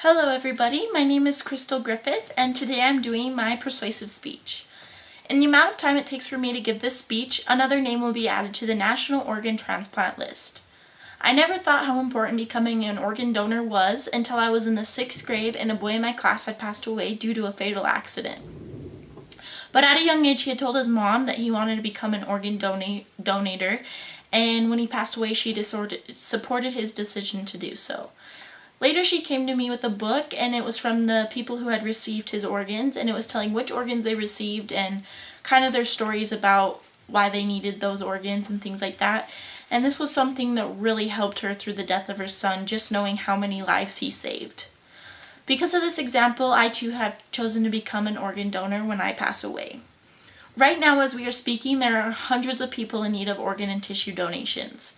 Hello everybody, my name is Crystal Griffith and today I'm doing my persuasive speech. In the amount of time it takes for me to give this speech, another name will be added to the National Organ Transplant list. I never thought how important becoming an organ donor was until I was in the 6th grade and a boy in my class had passed away due to a fatal accident. But at a young age he had told his mom that he wanted to become an organ donator, and when he passed away she supported his decision to do so. Later she came to me with a book, and it was from the people who had received his organs, and it was telling which organs they received and kind of their stories about why they needed those organs and things like that. And this was something that really helped her through the death of her son, just knowing how many lives he saved. Because of this example, I too have chosen to become an organ donor when I pass away. Right now, as we are speaking, there are hundreds of people in need of organ and tissue donations.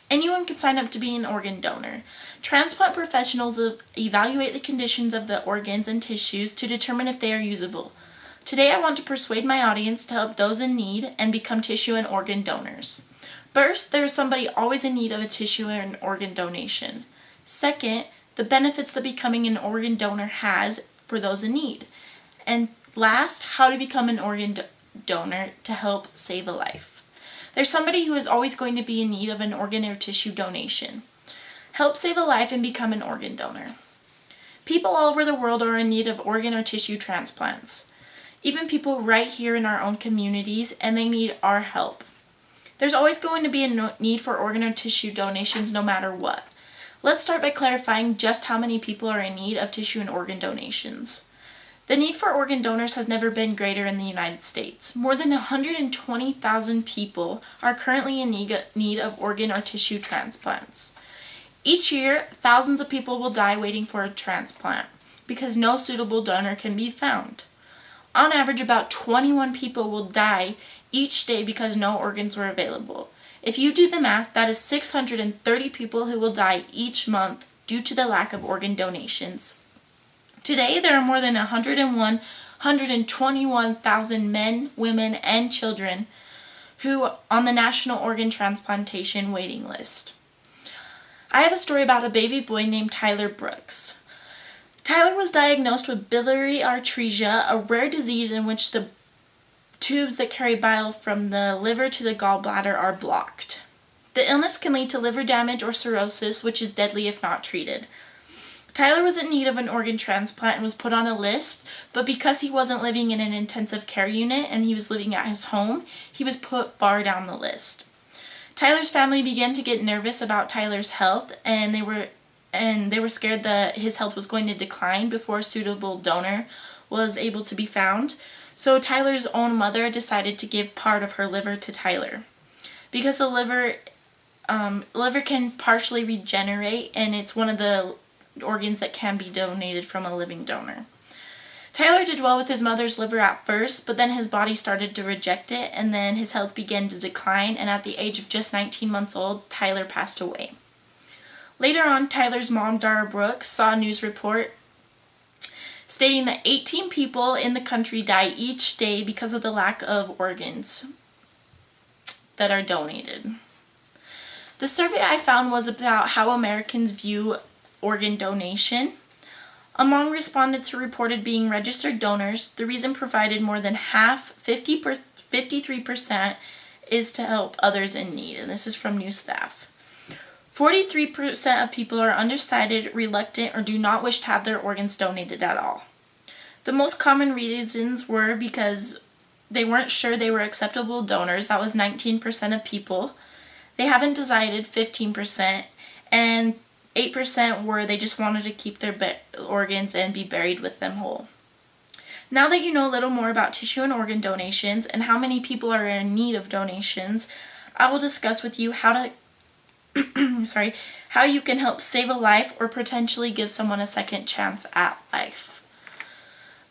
Anyone can sign up to be an organ donor. Transplant professionals evaluate the conditions of the organs and tissues to determine if they are usable. Today I want to persuade my audience to help those in need and become tissue and organ donors. First, there is somebody always in need of a tissue and organ donation. Second, the benefits that becoming an organ donor has for those in need. And last, how to become an organ donor to help save a life. There's somebody who is always going to be in need of an organ or tissue donation. Help save a life and become an organ donor. People all over the world are in need of organ or tissue transplants. Even people right here in our own communities, and they need our help. There's always going to be a need for organ or tissue donations no matter what. Let's start by clarifying just how many people are in need of tissue and organ donations. The need for organ donors has never been greater in the United States. More than 120,000 people are currently in need of organ or tissue transplants. Each year, thousands of people will die waiting for a transplant because no suitable donor can be found. On average, about 21 people will die each day because no organs were available. If you do the math, that is 630 people who will die each month due to the lack of organ donations. Today, there are more than 121,000 men, women, and children who are on the National Organ Transplantation waiting list. I have a story about a baby boy named Tyler Brooks. Tyler was diagnosed with biliary atresia, a rare disease in which the tubes that carry bile from the liver to the gallbladder are blocked. The illness can lead to liver damage or cirrhosis, which is deadly if not treated. Tyler was in need of an organ transplant and was put on a list, but because he wasn't living in an intensive care unit and he was living at his home, he was put far down the list. Tyler's family began to get nervous about Tyler's health, and they were scared that his health was going to decline before a suitable donor was able to be found. So Tyler's own mother decided to give part of her liver to Tyler. Because the liver can partially regenerate, and it's one of the organs that can be donated from a living donor. Tyler did well with his mother's liver at first, but then his body started to reject it, and then his health began to decline, and at the age of just 19 months old, Tyler passed away. Later on, Tyler's mom, Dara Brooks, saw a news report stating that 18 people in the country die each day because of the lack of organs that are donated. The survey I found was about how Americans view organ donation. Among respondents who reported being registered donors, the reason provided more than half, 53%, is to help others in need, and this is from New Staff. 43% of people are undecided, reluctant, or do not wish to have their organs donated at all. The most common reasons were because they weren't sure they were acceptable donors, that was 19% of people. They haven't decided, 15%, and 8% were they just wanted to keep their organs and be buried with them whole. Now that you know a little more about tissue and organ donations and how many people are in need of donations, I will discuss with you how you can help save a life or potentially give someone a second chance at life.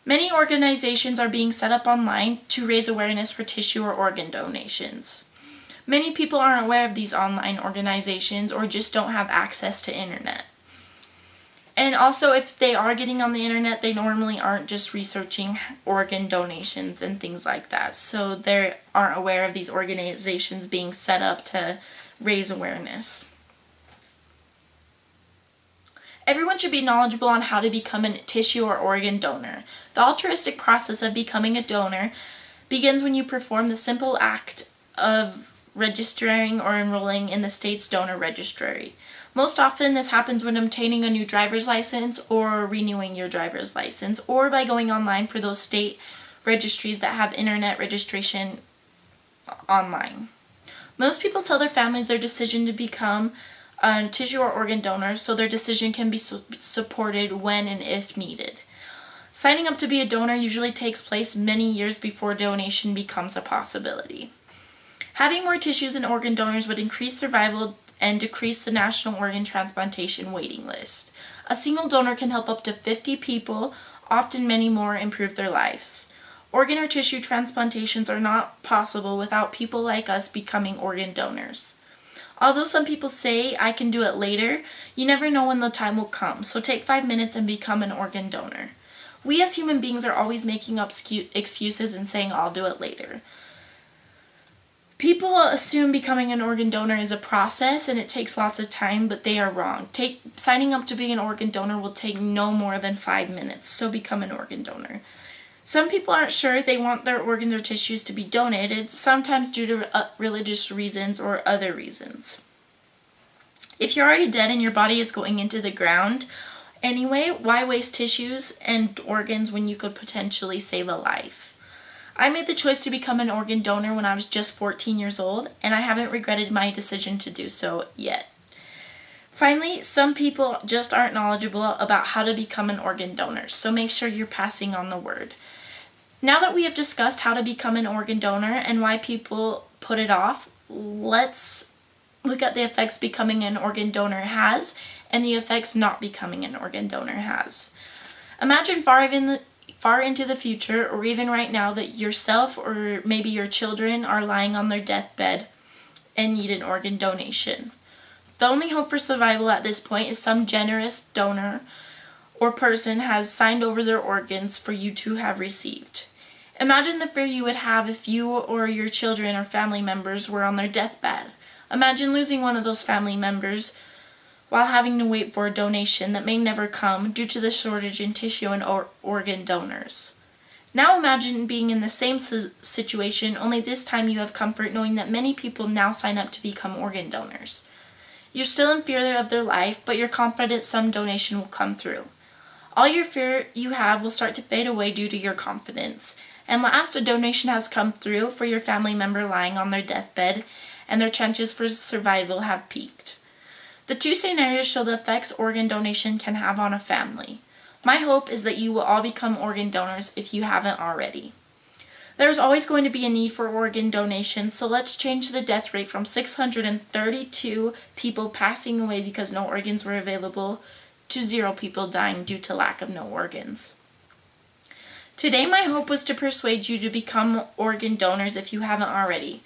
Many organizations are being set up online to raise awareness for tissue or organ donations. Many people aren't aware of these online organizations or just don't have access to internet. And also, if they are getting on the internet, they normally aren't just researching organ donations and things like that. So they aren't aware of these organizations being set up to raise awareness. Everyone should be knowledgeable on how to become a tissue or organ donor. The altruistic process of becoming a donor begins when you perform the simple act of registering or enrolling in the state's donor registry. Most often, this happens when obtaining a new driver's license or renewing your driver's license, or by going online for those state registries that have internet registration online. Most people tell their families their decision to become a tissue or organ donor so their decision can be supported when and if needed. Signing up to be a donor usually takes place many years before donation becomes a possibility. Having more tissues and organ donors would increase survival and decrease the national organ transplantation waiting list. A single donor can help up to 50 people, often many more, improve their lives. Organ or tissue transplantations are not possible without people like us becoming organ donors. Although some people say, "I can do it later," you never know when the time will come, so take 5 minutes and become an organ donor. We as human beings are always making up excuses and saying, "I'll do it later." People assume becoming an organ donor is a process and it takes lots of time, but they are wrong. Signing up to be an organ donor will take no more than 5 minutes, so become an organ donor. Some people aren't sure if they want their organs or tissues to be donated, sometimes due to religious reasons or other reasons. If you're already dead and your body is going into the ground anyway, why waste tissues and organs when you could potentially save a life? I made the choice to become an organ donor when I was just 14 years old, and I haven't regretted my decision to do so yet. Finally, some people just aren't knowledgeable about how to become an organ donor, so make sure you're passing on the word. Now that we have discussed how to become an organ donor and why people put it off, let's look at the effects becoming an organ donor has and the effects not becoming an organ donor has. Imagine far into the future, or even right now, that yourself or maybe your children are lying on their deathbed and need an organ donation. The only hope for survival at this point is some generous donor or person has signed over their organs for you to have received. Imagine the fear you would have if you or your children or family members were on their deathbed. Imagine losing one of those family members while having to wait for a donation that may never come due to the shortage in tissue and organ donors. Now imagine being in the same situation, only this time you have comfort knowing that many people now sign up to become organ donors. You're still in fear of their life, but you're confident some donation will come through. All your fear you have will start to fade away due to your confidence. And last, a donation has come through for your family member lying on their deathbed, and their chances for survival have peaked. The two scenarios show the effects organ donation can have on a family. My hope is that you will all become organ donors if you haven't already. There's always going to be a need for organ donation, so let's change the death rate from 632 people passing away because no organs were available to 0 people dying due to lack of no organs. Today my hope was to persuade you to become organ donors if you haven't already.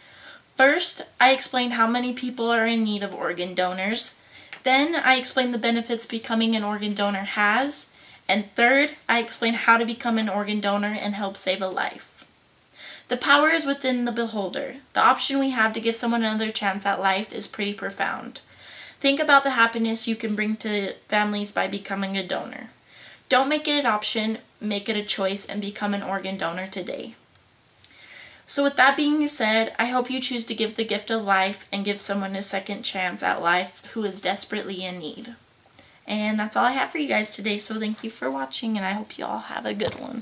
First, I explained how many people are in need of organ donors. Then, I explained the benefits becoming an organ donor has. And third, I explained how to become an organ donor and help save a life. The power is within the beholder. The option we have to give someone another chance at life is pretty profound. Think about the happiness you can bring to families by becoming a donor. Don't make it an option, make it a choice, and become an organ donor today. So with that being said, I hope you choose to give the gift of life and give someone a second chance at life who is desperately in need. And that's all I have for you guys today, so thank you for watching, and I hope you all have a good one.